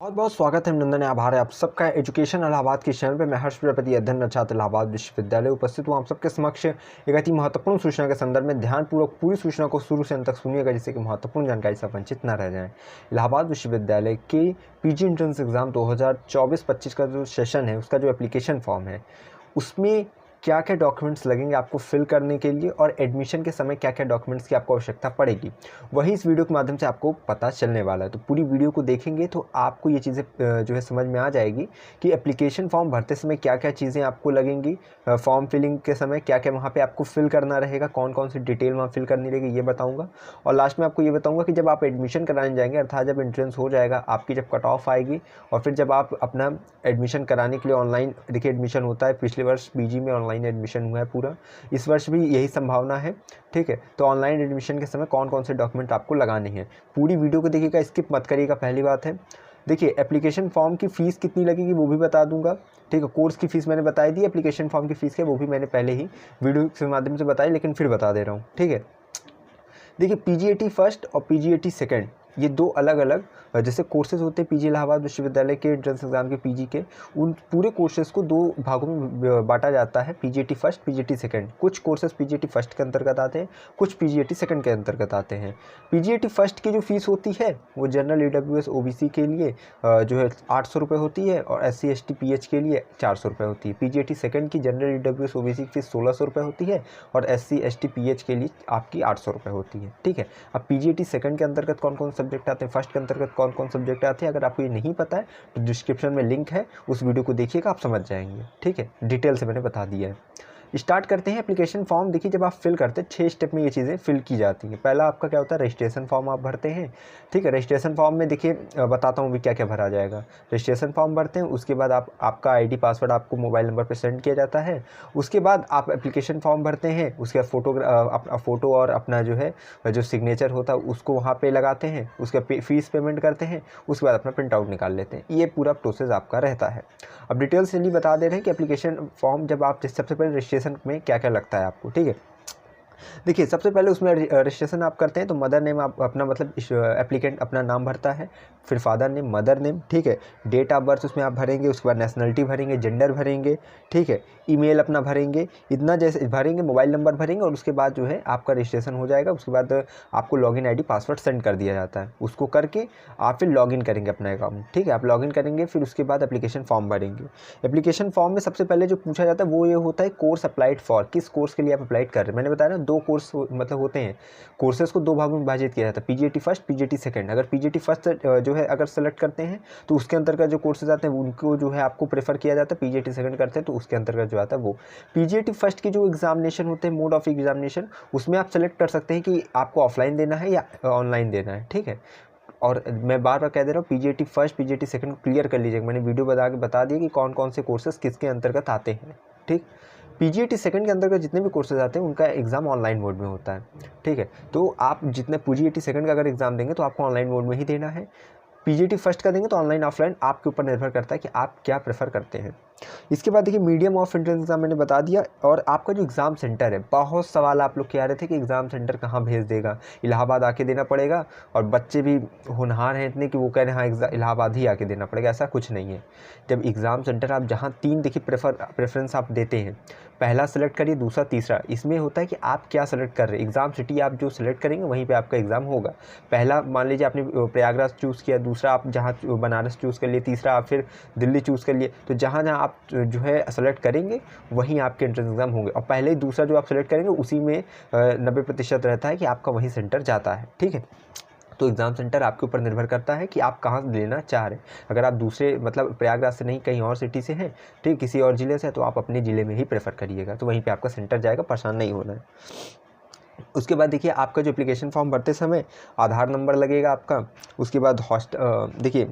बहुत बहुत स्वागत है नंदन। आभार है आप सबका एजुकेशन इलाहाबाद के चैनल पे। मैं हर्ष प्रजापति, अध्ययन छात्र इलाहाबाद विश्वविद्यालय, उपस्थित हूँ आप सबके समक्ष एक अति महत्वपूर्ण सूचना के संदर्भ में। ध्यानपूर्वक पूरी सूचना को शुरू से अंत तक सुनिएगा, जिससे कि महत्वपूर्ण जानकारी से वंचित न रह जाएं। इलाहाबाद विश्वविद्यालय के पीजी एंट्रेंस एग्जाम 2024-25 का जो सेशन है, उसका जो एप्लीकेशन फॉर्म है, उसमें क्या क्या डॉक्यूमेंट्स लगेंगे आपको फिल करने के लिए, और एडमिशन के समय क्या क्या डॉक्यूमेंट्स की आपको आवश्यकता पड़ेगी, वही इस वीडियो के माध्यम से आपको पता चलने वाला है। तो पूरी वीडियो को देखेंगे तो आपको ये चीज़ें जो है समझ में आ जाएगी कि एप्लीकेशन फॉर्म भरते समय क्या क्या चीज़ें आपको लगेंगी, फॉर्म फिलिंग के समय क्या क्या वहाँ पे आपको फिल करना रहेगा, कौन कौन सी डिटेल वहाँ फिल करनी रहेगी, ये बताऊँगा। और लास्ट में आपको ये बताऊँगा कि जब आप एडमिशन कराने जाएंगे, अर्थात जब एंट्रेंस हो जाएगा, आपकी जब कट ऑफ आएगी, और फिर जब आप अपना एडमिशन कराने के लिए ऑनलाइन, देखिए एडमिशन होता है, पिछले वर्ष पीजी में ऑनलाइन एडमिशन हुआ है पूरा, इस वर्ष भी यही संभावना है। ठीक है, तो ऑनलाइन एडमिशन के समय कौन कौन से डॉक्यूमेंट आपको लगाने हैं, पूरी वीडियो को देखिएगा, स्किप मत करिएगा। पहली बात है, देखिए एप्लीकेशन फॉर्म की फ़ीस कितनी लगेगी वो भी बता दूंगा। ठीक है, कोर्स की फ़ीस मैंने बताई दी, एप्लीकेशन फॉर्म की फ़ीस है वो भी मैंने पहले ही वीडियो के माध्यम से बताई, लेकिन फिर बता दे रहा हूँ। ठीक है, देखिए पीजीएटी फर्स्ट और पीजीएटी सेकंड, ये दो अलग अलग जैसे कोर्सेज होते हैं पीजी इलाहाबाद विश्वविद्यालय के एंट्रेंस एग्जाम के पीजी के, उन पूरे कोर्सेज को दो भागों में बांटा जाता है, पीजीएटी फर्स्ट, पीजीएटी सेकंड। कुछ कोर्सेज पीजीएटी फर्स्ट के अंतर्गत आते हैं, कुछ पीजीएटी सेकंड के अंतर्गत आते हैं। पीजीएटी फर्स्ट की जो फीस होती है वो जनरल ईडब्ल्यूएस ओबीसी के लिए जो है 800 रुपये होती है, और SC ST PH के लिए 400 रुपये होती है। पीजीएटी सेकंड की जनरल ईडब्ल्यूएस ओबीसी की फीस 1600 रुपये होती है, और SC ST PH के लिए आपकी 800 रुपये होती है। ठीक है, अब पीजीएटी सेकंड के अंतर्गत कौन कौन सब्जेक्ट आते हैं, फर्स्ट के अंतर्गत कौन कौन सब्जेक्ट आते हैं, अगर आपको ये नहीं पता है तो डिस्क्रिप्शन में लिंक है, उस वीडियो को देखिएगा, आप समझ जाएंगे। ठीक है, डिटेल से मैंने बता दिया है। स्टार्ट करते हैं एप्लीकेशन फॉर्म। देखिए जब आप फिल करते हैं 6 स्टेप में ये चीज़ें फिल की जाती हैं। पहला आपका क्या होता है, रजिस्ट्रेशन फॉर्म आप भरते हैं। ठीक है, रजिस्ट्रेशन फॉर्म में देखिए बताता हूँ भी क्या क्या भरा जाएगा। रजिस्ट्रेशन फॉर्म भरते हैं, उसके बाद आपका आईडी पासवर्ड आपको मोबाइल नंबर पर सेंड किया जाता है। उसके बाद आप एप्लीकेशन फॉर्म भरते हैं, उसके बाद फ़ोटो और अपना जो है जो सिग्नेचर होता है उसको वहाँ पर लगाते हैं, उसका फीस पेमेंट करते हैं, उसके बाद अपना प्रिंट आउट निकाल लेते हैं। ये पूरा प्रोसेस आपका रहता है। अब डिटेल्स चलिए बता दे रहे हैं कि एप्लीकेशन फॉर्म जब आप सबसे पहले रजिस्ट्रेशन में क्या क्या लगता है आपको। ठीक है, देखिए सबसे पहले उसमें रजिस्ट्रेशन आप करते हैं तो मदर नेम आप अपना मतलब एप्लीकेंट अपना नाम भरता है, फिर फादर नेम, मदर नेम। ठीक है, डेट ऑफ बर्थ उसमें आप भरेंगे, उसके बाद नेशनलिटी भरेंगे, जेंडर भरेंगे। ठीक है, ईमेल अपना भरेंगे, इतना जैसे भरेंगे, मोबाइल नंबर भरेंगे, और उसके बाद जो है आपका रजिस्ट्रेशन हो जाएगा। उसके बाद आपको लॉगिन आईडी पासवर्ड सेंड कर दिया जाता है, उसको करके आप फिर लॉगिन करेंगे अपना अकाउंट। ठीक है, आप लॉगिन करेंगे, फिर उसके बाद एप्लीकेशन फॉर्म भरेंगे। एप्लीकेशन फॉर्म में सबसे पहले जो पूछा जाता है वो ये होता है, कोर्स अप्लाइड फॉर, किस कोर्स के लिए आप अप्लाइड कर रहे हैं। मैंने बताया ना, दो कोर्स मतलब होते हैं, कोर्सेज को दो भागों में विभाजित किया जाता है, पीजीएटी फर्स्ट, पीजीएटी सेकंड। अगर पीजीएटी फर्स्ट जो है अगर सेलेक्ट करते हैं तो उसके अंतर्गत जो कोर्सेज आते हैं उनको जो है आपको प्रेफर किया जाता है। पीजीएटी सेकंड करते हैं तो उसके अंतर्गत जो आता है वो पीजीएटी फर्स्ट की जो एग्जामिनेशन होते हैं, मोड ऑफ एग्जामिनेशन, उसमें आप सेलेक्ट कर सकते हैं कि आपको ऑफलाइन देना है या ऑनलाइन देना है। ठीक है, और मैं बार बार कह दे रहा हूँ, पीजीएटी फर्स्ट, पीजीएटी सेकंड को क्लियर कर लीजिएगा। मैंने वीडियो बता दिया कि कौन कौन से कोर्सेज किसके अंतर्गत आते हैं। ठीक, पीजीएटी सेकंड के अंतर्गत जितने भी कोर्सेज आते हैं उनका एग्जाम ऑनलाइन मोड में होता है। ठीक है, तो आप जितने पीजीएटी सेकंड का अगर एग्जाम देंगे तो आपको ऑनलाइन मोड में ही देना है। पीजीटी फर्स्ट का देंगे तो ऑनलाइन ऑफलाइन आपके ऊपर निर्भर करता है कि आप क्या प्रेफर करते हैं। इसके बाद देखिए मीडियम ऑफ एंट्रेंस एग्जाम मैंने बता दिया, और आपका जो एग्ज़ाम सेंटर है, बहुत सवाल आप लोग के आ रहे थे कि एग्ज़ाम सेंटर कहाँ भेज देगा, इलाहाबाद आके देना पड़ेगा, और बच्चे भी होनहार हैं इतने कि वो कह रहे हैं हाँ इलाहाबाद ही आके देना पड़ेगा। ऐसा कुछ नहीं है। जब एग्ज़ाम सेंटर आप जहाँ 3 देखिए प्रेफरेंस आप देते हैं, पहला सेलेक्ट करिए, दूसरा, तीसरा, इसमें होता है कि आप क्या सेलेक्ट कर रहे हैं। एग्ज़ाम सिटी आप जो सेलेक्ट करेंगे वहीं पे आपका एग्ज़ाम होगा। पहला मान लीजिए आपने प्रयागराज चूज़ किया, दूसरा आप जहाँ बनारस चूज़ कर लिए, तीसरा आप फिर दिल्ली चूज़ कर लिए, तो जहाँ जहाँ आप जो है सेलेक्ट करेंगे वहीं आपके एंट्रेंस एग्ज़ाम होंगे। और पहले ही दूसरा जो आप सेलेक्ट करेंगे उसी में 90% रहता है कि आपका वहीं सेंटर जाता है। ठीक है, तो एग्ज़ाम सेंटर आपके ऊपर निर्भर करता है कि आप कहाँ लेना चाह रहे हैं। अगर आप दूसरे मतलब प्रयागराज से नहीं, कहीं और सिटी से हैं, ठीक, किसी और ज़िले से, तो आप अपने ज़िले में ही प्रेफर करिएगा, तो वहीं पे आपका सेंटर जाएगा, परेशान नहीं होना है। उसके बाद देखिए आपका जो एप्लीकेशन फॉर्म भरते समय आधार नंबर लगेगा आपका। उसके बाद देखिए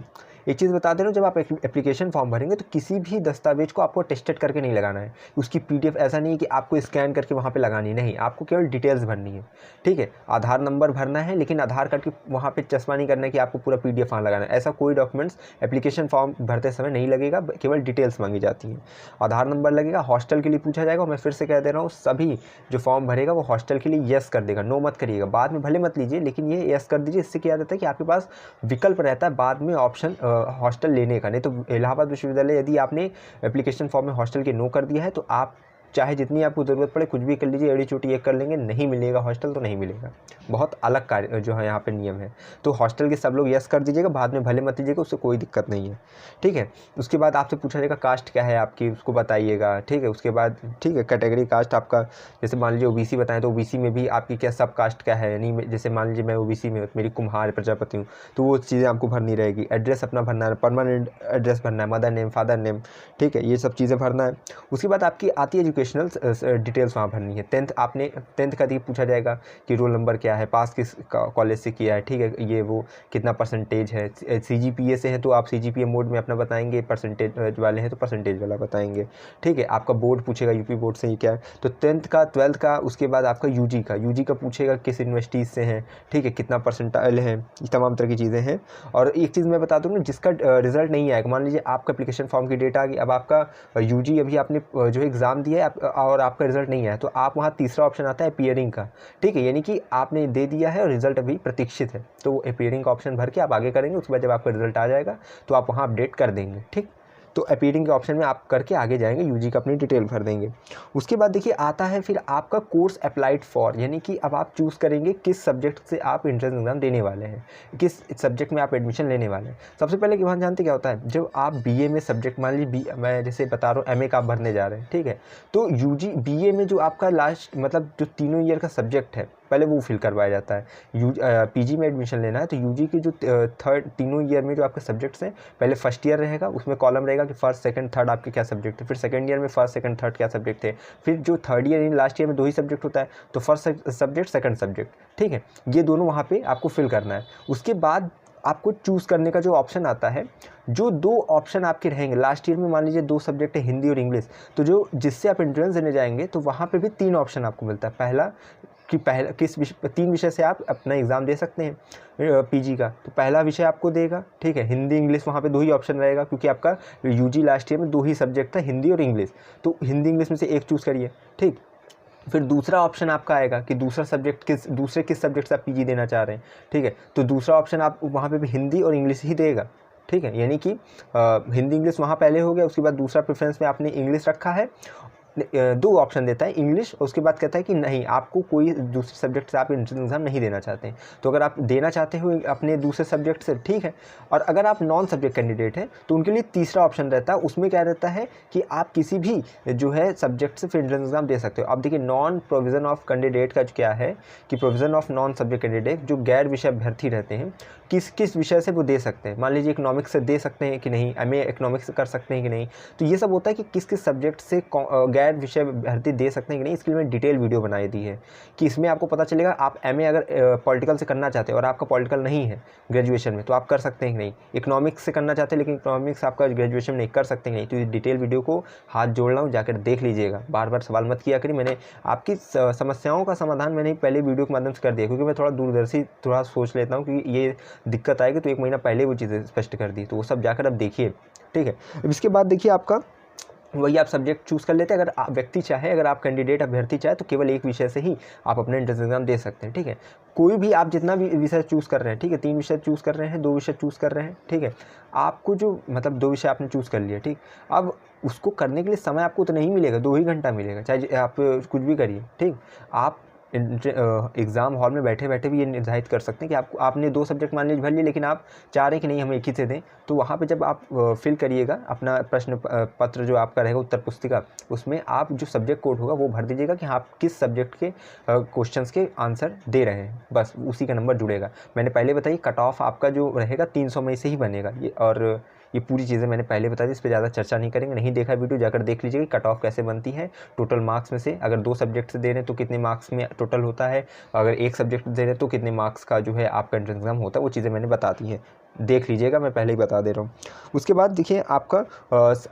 एक चीज़ बता दे रहा हूँ, जब आप एप्लीकेशन फॉर्म भरेंगे तो किसी भी दस्तावेज को आपको टेस्टेड करके नहीं लगाना है। उसकी पीडीएफ ऐसा नहीं है कि आपको स्कैन करके वहाँ पे लगानी, नहीं, आपको केवल डिटेल्स भरनी है। ठीक है, आधार नंबर भरना है, लेकिन आधार कार्ड की वहाँ पे चश्मा नहीं करना है कि आपको पूरा पीडीएफ वहाँ लगाना है। ऐसा कोई डॉक्यूमेंट्स एप्लीकेशन फॉर्म भरते समय नहीं लगेगा, केवल डिटेल्स मांगी जाती हैं। आधार नंबर लगेगा। हॉस्टल के लिए पूछा जाएगा, मैं फिर से कह दे रहा हूँ, सभी जो फॉर्म भरेगा वो हॉस्टल के लिए येस कर देगा, नो मत करिएगा। बाद में भले मत लीजिए, लेकिन ये येस कर दीजिए। इससे क्या रहता है कि आपके पास विकल्प रहता है बाद में ऑप्शन हॉस्टल लेने का। नहीं तो इलाहाबाद विश्वविद्यालय यदि आपने एप्लीकेशन फॉर्म में हॉस्टल के नो कर दिया है तो आप चाहे जितनी आपको ज़रूरत पड़े कुछ भी कर लीजिए, एड़ी चोटी एक कर लेंगे, नहीं मिलेगा हॉस्टल तो नहीं मिलेगा। बहुत अलग कार्य जो है यहाँ पे नियम है। तो हॉस्टल के सब लोग यस कर दीजिएगा, बाद में भले मत दीजिएगा, उससे कोई दिक्कत नहीं है, ठीक है। उसके बाद आपसे पूछा जाएगा कास्ट क्या है आपकी, उसको बताइएगा, ठीक है। उसके बाद ठीक है कैटेगरी कास्ट आपका, जैसे मान लीजिए ओबीसी बताएं तो ओबीसी में भी आपकी क्या सब कास्ट क्या है, यानी जैसे मान लीजिए मैं ओबीसी में मेरी कुम्हार प्रजापति हूँ तो वो चीज़ें आपको भरनी रहेगी। एड्रेस अपना भरना है, परमानेंट एड्रेस भरना है, मदर नेम फादर नेम, ठीक है, ये सब चीज़ें भरना है। उसके बाद आपकी आती है एजुकेशनल डिटेल्स वहाँ भरनी है। टेंथ का देखिए पूछा जाएगा कि रोल नंबर क्या है, पास किस कॉलेज से किया है, ठीक है, ये वो कितना परसेंटेज है, सीजीपीए से है तो आप सीजीपीए मोड में अपना बताएंगे, परसेंटेज वाले हैं तो परसेंटेज वाला बताएंगे, ठीक है। आपका बोर्ड पूछेगा यूपी बोर्ड से ही क्या है, तो 10th का 12th का। उसके बाद आपका यूजी का पूछेगा किस यूनिवर्सिटीज़ से हैं, ठीक है, कितना परसेंटाइल है, ये तमाम तरह की चीज़ें हैं। और एक चीज़ मैं बता दूँ ना, जिसका रिजल्ट नहीं आएगा, मान लीजिए आपका एप्लीकेशन फॉर्म की डेट आ गई, अब आपका यूजी अभी आपने जो एग्ज़ाम दिया है और आपका रिजल्ट नहीं आया, तो आप वहाँ तीसरा ऑप्शन आता है अपीयरिंग का, ठीक है, यानी कि आपने दे दिया है और रिजल्ट अभी प्रतीक्षित है, तो अपीयरिंग का ऑप्शन भर के आप आगे करेंगे। उसके बाद जब आपका रिजल्ट आ जाएगा तो आप वहाँ अपडेट कर देंगे, ठीक। तो अपीयरिंग के ऑप्शन में आप करके आगे जाएंगे, यूजी का अपनी डिटेल भर देंगे। उसके बाद देखिए आता है फिर आपका कोर्स अप्लाइड फॉर, यानी कि अब आप चूज़ करेंगे किस सब्जेक्ट से आप एंट्रेंस एग्जाम देने वाले हैं, किस सब्जेक्ट में आप एडमिशन लेने वाले हैं। सबसे पहले कि वहाँ जानते क्या होता है, जब आप बीए में सब्जेक्ट, मान लीजिए मैं जैसे बता रहा हूँ एमए का आप भरने जा रहे हैं, ठीक है, तो यूजी बीए में जो आपका लास्ट मतलब जो तीनों ईयर का सब्जेक्ट है पहले वो फिल करवाया जाता है। पीजी में एडमिशन लेना है तो यूजी की जो तीनों ईयर में जो आपके सब्जेक्ट्स हैं, पहले फर्स्ट ईयर रहेगा, उसमें कॉलम रहेगा कि फर्स्ट सेकंड थर्ड आपके क्या सब्जेक्ट थे, फिर सेकंड ईयर में फर्स्ट सेकंड थर्ड क्या सब्जेक्ट थे, फिर जो थर्ड ईयर यानी लास्ट ईयर में 2 ही सब्जेक्ट होता है तो फर्स्ट सब्जेक्ट सेकंड सब्जेक्ट, ठीक है, ये दोनों वहाँ पे आपको फिल करना है। उसके बाद आपको चूज़ करने का जो ऑप्शन आता है, जो 2 ऑप्शन आपके रहेंगे लास्ट ईयर में, मान लीजिए 2 सब्जेक्ट है हिंदी और इंग्लिश, तो जो जिससे आप एंट्रेंस देने जाएंगे तो वहाँ पे भी 3 ऑप्शन आपको मिलता है। पहला कि किस 3 विषय से आप अपना एग्ज़ाम दे सकते हैं पीजी का, तो पहला विषय आपको देगा, ठीक है, हिंदी इंग्लिश, वहाँ पे 2 ही ऑप्शन रहेगा क्योंकि आपका यूजी लास्ट ईयर में 2 ही सब्जेक्ट था, हिंदी और इंग्लिश, तो हिंदी इंग्लिश में से एक चूज़ करिए, ठीक। फिर दूसरा ऑप्शन आपका आएगा कि दूसरे किस सब्जेक्ट से आप पीजी देना चाह रहे हैं, ठीक है, तो दूसरा ऑप्शन आप वहाँ पे भी हिंदी और इंग्लिश ही देगा, ठीक है, यानी कि हिंदी इंग्लिश वहाँ पहले हो गया, उसके बाद दूसरा प्रेफरेंस में आपने इंग्लिश रखा है। 2 ऑप्शन देता है इंग्लिश, उसके बाद कहता है कि नहीं आपको कोई दूसरे सब्जेक्ट से आप एंट्रेंस एग्जाम नहीं देना चाहते हैं, तो अगर आप देना चाहते हो अपने दूसरे सब्जेक्ट से, ठीक है। और अगर आप नॉन सब्जेक्ट कैंडिडेट हैं तो उनके लिए तीसरा ऑप्शन रहता है, उसमें क्या रहता है कि आप किसी भी जो है सब्जेक्ट से एंट्रेंस एग्जाम दे सकते हो। अब देखिए नॉन प्रोविज़न ऑफ कैंडिडेट का क्या है कि provision of non subject candidate जो गैर विषय अभ्यर्थी रहते हैं, किस विषय से वो दे सकते हैं, मान लीजिए इकोनॉमिक्स से दे सकते हैं कि नहीं, एमए इकोनॉमिक्स से कर सकते हैं कि नहीं, तो ये सब होता है कि किस सब्जेक्ट से गैर विषय भर्ती दे सकते हैं कि नहीं। इसके लिए मैं डिटेल वीडियो बनाई दी है कि इसमें आपको पता चलेगा आप एमए अगर पॉलिटिकल से करना चाहते हैं और आपका पॉलिटिकल नहीं है ग्रेजुएशन में तो आप कर सकते हैं कि नहीं, इकोनॉमिक्स से करना चाहते हैं लेकिन इकोनॉमिक्स आपका ग्रेजुएशन में नहीं, कर सकते हैं नहीं। तो ये डिटेल वीडियो को हाथ जोड़ रहा हूँ, जाकर देख लीजिएगा, बार बार सवाल मत किया करिए। मैंने आपकी समस्याओं का समाधान मैंने पहले वीडियो के माध्यम से कर दिया, क्योंकि मैं थोड़ा दूरदर्शी थोड़ा सोच लेता हूँ कि ये दिक्कत आएगी, तो 1 महीना पहले वो चीज़ें स्पष्ट कर दी, तो वो सब जाकर अब देखिए, ठीक है। इसके बाद देखिए आपका वही आप सब्जेक्ट चूज़ कर लेते हैं। अगर आप व्यक्ति चाहे, अगर आप कैंडिडेट अभ्यर्थी चाहे तो केवल एक विषय से ही आप अपने एंट्रेंस एग्जाम दे सकते हैं, ठीक है। कोई भी आप जितना भी विषय चूज़ कर रहे हैं, ठीक है, 3 विषय चूज़ कर रहे हैं, 2 विषय चूज़ कर रहे हैं, ठीक है, आपको जो मतलब 2 विषय आपने चूज़ कर लिया, ठीक, अब उसको करने के लिए समय आपको तो नहीं मिलेगा, 2 ही घंटा मिलेगा, चाहे आप कुछ भी करिए, ठीक। आप एग्ज़ाम हॉल में बैठे बैठे भी ये निर्धारित कर सकते हैं कि आपने 2 सब्जेक्ट मान लीजिए भर लिए, लेकिन आप चाह रहे हैं कि नहीं हम एक ही से दें, तो वहाँ पे जब आप फिल करिएगा अपना प्रश्न पत्र जो आपका रहेगा उत्तर पुस्तिका, उसमें आप जो सब्जेक्ट कोड होगा वो भर दीजिएगा कि आप किस सब्जेक्ट के क्वेश्चंस के आंसर दे रहे हैं, बस उसी का नंबर जुड़ेगा। मैंने पहले बताई कट ऑफ आपका जो रहेगा 300 में से ही बनेगा, ये पूरी चीज़ें मैंने पहले बता दी, इस पर ज़्यादा चर्चा नहीं करेंगे। नहीं देखा वीडियो जाकर देख लीजिएगा कट ऑफ कैसे बनती है, टोटल मार्क्स में से अगर 2 सब्जेक्ट से दे रहे हैं तो कितने मार्क्स में टोटल होता है, अगर 1 सब्जेक्ट दे रहे हैं तो कितने मार्क्स का जो है आपका एंट्रेंस एग्जाम होता है, वो चीज़ें मैंने बता दी है, देख लीजिएगा, मैं पहले ही बता दे रहा हूँ। उसके बाद देखिए आपका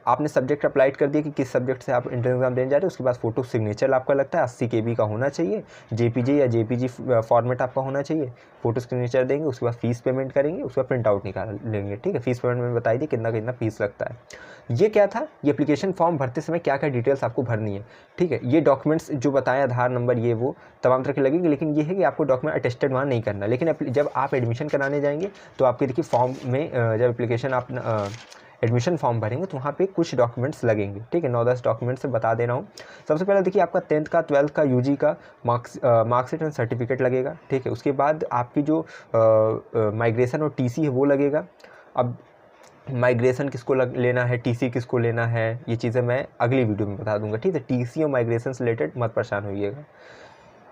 आपने सब्जेक्ट अप्लाइड कर दिया कि किस सब्जेक्ट से आप एंट्रेंस एग्जाम देने जा रहे हैं। उसके बाद फोटो सिग्नेचर आपका लगता है 80 KB का होना चाहिए, JPG या JPG फॉर्मेट आपका होना चाहिए, फोटो सिग्नेचर देंगे, उसके बाद फीस पेमेंट करेंगे, उसके बाद प्रिंट आउट निकाल लेंगे, ठीक है। फीस पेमेंट में बताई दी कितना फीस लगता है। ये क्या था, ये एप्लीकेशन फॉर्म भरते समय क्या क्या डिटेल्स आपको भरनी है, ठीक है। ये डॉक्यूमेंट्स जो बताया आधार नंबर ये वो तमाम तरह के लगेंगे, लेकिन ये है कि आपको डॉक्यूमेंट अटेस्टेड वहाँ नहीं करना। लेकिन जब आप एडमिशन कराने जाएंगे तो आपके देखिए फॉर्म में जब एप्लीकेशन आप एडमिशन फॉर्म भरेंगे तो वहाँ पे कुछ डॉक्यूमेंट्स लगेंगे, ठीक है। 9-10 डॉक्यूमेंट्स से बता दे रहा हूँ। सबसे पहले देखिए आपका 10th का 12th का यूजी का मार्कशीट एंड सर्टिफिकेट लगेगा, ठीक है। उसके बाद आपकी जो माइग्रेशन और टीसी है वो लगेगा। अब माइग्रेशन किसको लेना है, टीसी किसको लेना है, ये चीज़ें मैं अगली वीडियो में बता दूंगा, ठीक है। टीसी और माइग्रेशन से रिलेटेड मत परेशान होइएगा।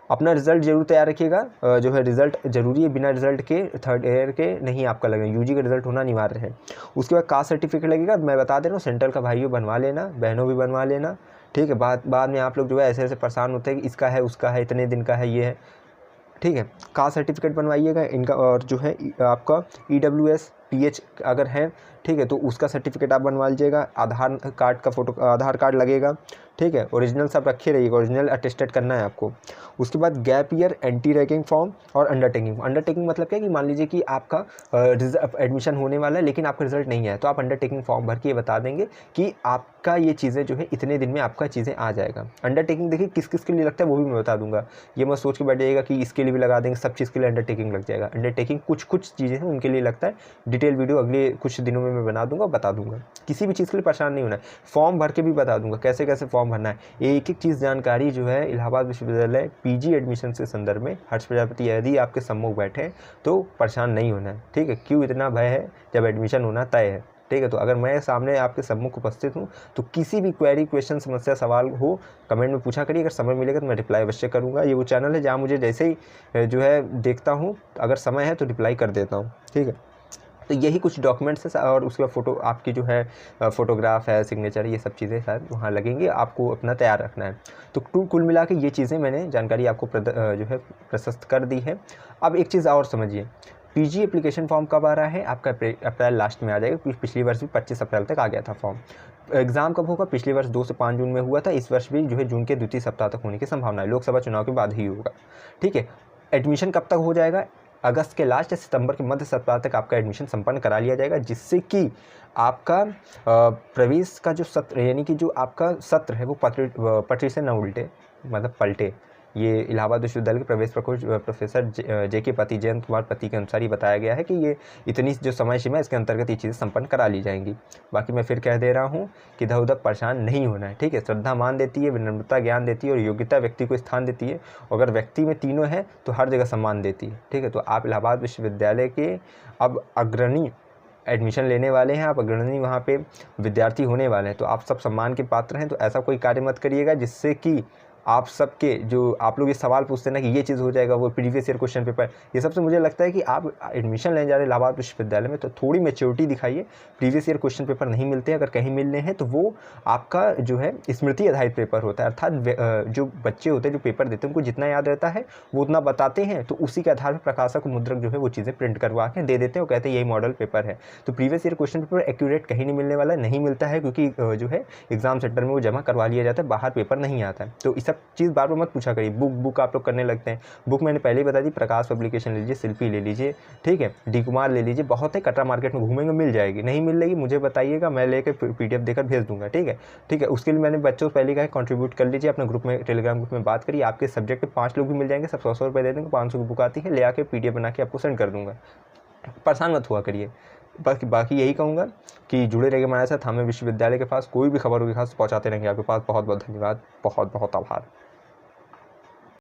अपना रिजल्ट जरूर तैयार रखिएगा, जो है रिजल्ट जरूरी है, बिना रिजल्ट के 3rd ईयर के नहीं आपका लगेगा, यूजी का रिजल्ट होना अनिवार्य है। उसके बाद कास्ट सर्टिफिकेट लगेगा, मैं बता दे रहा हूँ, सेंट्रल का भाइयों बनवा लेना, बहनों भी बनवा लेना, ठीक है। बाद में आप लोग जो है ऐसे ऐसे परेशान होते हैं कि इसका है उसका है इतने दिन का है ये है, ठीक है। कास्ट सर्टिफिकेट बनवाइएगा इनका, और जो है आपका EWS PH अगर है, ठीक है, तो उसका सर्टिफिकेट आप बनवा लीजिएगा। आधार कार्ड का फोटो, आधार कार्ड लगेगा, ठीक है। ओरिजिनल सब रखे रहिएगा, ओरिजिनल अटेस्टेड करना है आपको। उसके बाद gap year, anti ragging form और अंडरटेकिंग। अंडरटेकिंग मतलब क्या कि मान लीजिए कि आपका एडमिशन होने वाला है लेकिन आपका रिजल्ट नहीं है, तो आप अंडरटेकिंग फॉर्म भर के बता देंगे कि आपका ये चीज़ें जो है इतने दिन में आपका चीज़ें आ जाएगा। अंडरटेकिंग देखिए किस किस के लिए लगता है वो भी मैं बता दूंगा, ये मत सोच के बैठ जाइएगा कि इसके लिए भी लगा देंगे, सब चीज़ के लिए अंडरटेकिंग लग जाएगा। अंडरटेकिंग कुछ चीज़ें हैं उनके लिए लगता है, डिटेल वीडियो अगले कुछ दिनों में मैं बना दूंगा, बता दूंगा। किसी भी चीज़ के लिए परेशान नहीं होना है, फॉर्म भर के भी बता दूंगा कैसे कैसे फॉर्म भरना है। एक एक चीज़ जानकारी जो है इलाहाबाद विश्वविद्यालय PG एडमिशन के संदर्भ में हर्ष प्रजापति यदि आपके सम्मुख बैठे तो परेशान नहीं होना है, ठीक है। क्यों इतना भय है, जब एडमिशन होना तय है, ठीक है। तो अगर मैं सामने आपके सम्मुख उपस्थित हूँ तो किसी भी क्वेरी, क्वेश्चन, समस्या, सवाल हो कमेंट में पूछा करिए, अगर समय मिलेगा तो मैं रिप्लाई अवश्य करूँगा। ये वो चैनल है जहाँ मुझे जैसे ही जो है देखता हूँ, अगर समय है तो रिप्लाई कर देता हूँ, ठीक है। तो यही कुछ डॉक्यूमेंट्स है, और उसके बाद फ़ोटो आपकी जो है फ़ोटोग्राफ है, सिग्नेचर, ये सब चीज़ें शायद वहाँ लगेंगे, आपको अपना तैयार रखना है। तो कुल मिला के ये चीज़ें मैंने जानकारी आपको जो है प्रशस्त कर दी है। अब एक चीज़ और समझिए, PG एप्लीकेशन फॉर्म कब आ रहा है आपका, अप्रैल लास्ट में आ जाएगा। पिछली वर्ष भी 25 अप्रैल तक आ गया था फॉर्म। एग्ज़ाम कब होगा, पिछली वर्ष 2 से 5 जून में हुआ था, इस वर्ष भी जो है जून के द्वितीय सप्ताह तक होने की संभावना है, लोकसभा चुनाव के बाद ही होगा, ठीक है। एडमिशन कब तक हो जाएगा, अगस्त के लास्ट या सितंबर के मध्य सप्ताह तक आपका एडमिशन संपन्न करा लिया जाएगा, जिससे कि आपका प्रवेश का जो सत्र, यानी कि जो आपका सत्र है वो पटरी से न उल्टे, मतलब पलटे। ये इलाहाबाद विश्वविद्यालय के प्रवेश प्रकोष्ठ प्रोफेसर JK पति, जयंत कुमार पति के अनुसार ही बताया गया है कि ये इतनी जो समय सीमा है इसके अंतर्गत ये चीज़ें संपन्न करा ली जाएंगी। बाकी मैं फिर कह दे रहा हूँ कि इधर उधर परेशान नहीं होना है, ठीक है। श्रद्धा मान देती है, विनम्रता ज्ञान देती है और योग्यता व्यक्ति को स्थान देती है। अगर व्यक्ति में तीनों है तो हर जगह सम्मान देती है, ठीक है। तो आप इलाहाबाद विश्वविद्यालय के अब अग्रणी एडमिशन लेने वाले हैं, आप अग्रणी वहाँ पे विद्यार्थी होने वाले हैं, तो आप सब सम्मान के पात्र हैं। तो ऐसा कोई कार्य मत करिएगा जिससे कि आप सबके जो आप लोग ये सवाल पूछते हैं ना कि ये चीज़ हो जाएगा, वो प्रीवियस ईयर क्वेश्चन पेपर, ये सबसे मुझे लगता है कि आप एडमिशन लेने जा रहे हैं इलाहाबाद विश्वविद्यालय में तो थोड़ी मैच्योरिटी दिखाइए। प्रीवियस ईयर क्वेश्चन पेपर नहीं मिलते हैं, अगर कहीं मिलने हैं तो वो आपका जो है स्मृति आधारित पेपर होता है, अर्थात जो बच्चे होते हैं जो पेपर देते हैं उनको जितना याद रहता है वो उतना बताते हैं, तो उसी के आधार पर प्रकाशक मुद्रक जो है वो चीज़ें प्रिंट करवा के दे देते हैं और कहते हैं यही मॉडल पेपर है। तो previous year question paper accurate कहीं नहीं मिलने वाला, नहीं मिलता है, क्योंकि जो है एग्जाम सेंटर में वो जमा करवा लिया जाता है, बाहर पेपर नहीं आता है। तो इस सब चीज़ बार बार मत पूछा करिए। बुक आप लोग करने लगते हैं, बुक मैंने पहले ही बता दी, प्रकाश पब्लिकेशन ले लीजिए, शिल्पी ले लीजिए, ठीक है, डी कुमार ले लीजिए, बहुत है, कटरा मार्केट में घूमेंगे मिल जाएगी, नहीं मिल रही मुझे बताइएगा, मैं लेकर PDF देकर भेज दूंगा, ठीक है, ठीक है। उसके लिए मैंने बच्चों को पहले कहा कंट्रीब्यूट कर लीजिए अपने ग्रुप में, टेलीग्राम ग्रुप में बात करिए, आपके सब्जेक्ट पे 5 लोग भी मिल जाएंगे, सब 100 रुपये दे देंगे, 500 की बुक आती है, ले आके PDF बना के आपको सेंड कर दूंगा, परेशान मत हुआ करिए। बाकी यही कहूँगा कि जुड़े रहिए हमारे साथ, हमें विश्वविद्यालय के पास कोई भी खबर होगी खास पहुँचाते रहेंगे आपके पास। बहुत बहुत धन्यवाद, बहुत बहुत आभार।